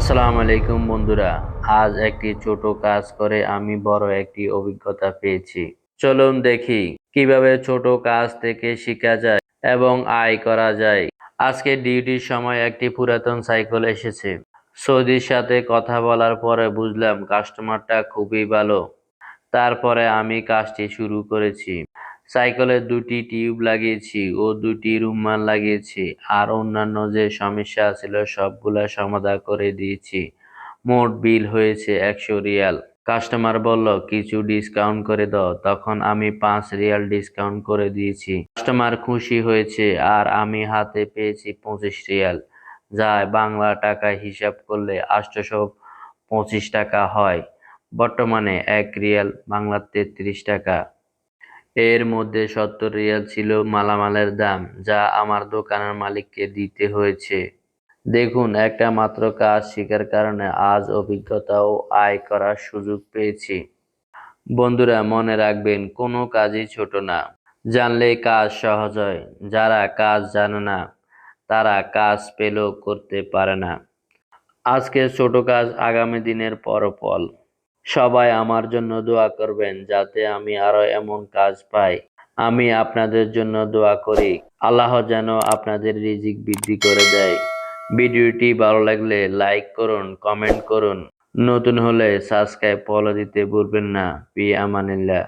আসসালামু আলাইকুম বন্ধুরা। আজ একটি ছোট কাজ করে আমি বড় একটি অভিজ্ঞতা পেয়েছি। চলুন দেখি কিভাবে ছোট কাজ থেকে শেখা যায় এবং আয় করা যায়। আজকে ডিউটির সময় একটি পুরাতন সাইকেল এসেছে। সৌদির সাথে কথা বলার পরে বুঝলাম কাস্টমারটা খুবই ভালো। তারপরে আমি কাজটি শুরু করেছি। সাইকেলে দুটি টিউব লাগিয়েছি ও দুটি রুমাল লাগিয়েছি, আর অন্যান্য যে সমস্যা ছিল সবগুলা সমাধান করে দিয়েছি। মোট বিল হয়েছে 100 রিয়াল। কাস্টমার বলল কিছু ডিসকাউন্ট করে দাও, তখন আমি 5 রিয়াল ডিসকাউন্ট করে দিয়েছি। কাস্টমার খুশি হয়েছে আর আমি হাতে পেয়েছি 25 রিয়াল, যা বাংলা টাকায় হিসাব করলে 825 টাকা হয়। বর্তমানে 1 রিয়াল বাংলা 33 টাকা। এর মধ্যে 70 রিয়াল ছিল মালামালের দাম, যা আমার দোকানের মালিককে দিতে হয়েছে। দেখুন, একটা মাত্র কাজ শেখার কারণে আজ অভিজ্ঞতা ও আয় করার সুযোগ পেয়েছি। বন্ধুরা, মনে রাখবেন, কোনো কাজই ছোট না। জানলেই কাজ সহজ হয়, যারা কাজ জানে না তারা কাজ পেলেও করতে পারে না। আজকের ছোট কাজ আগামী দিনের ফল। সবাই আমার জন্য দোয়া করবেন যাতে আমি আরো এমন কাজ পাই। আমি আপনাদের জন্য দোয়া করি। আল্লাহ যেন আপনাদের রিজিক বৃদ্ধি করে দেয়। ভিডিওটি ভালো লাগলে লাইক করুন, কমেন্ট করুন। নতুন হলে সাবস্ক্রাইব ফলো দিতে ভুলবেন না। ফি আমানিল্লাহ।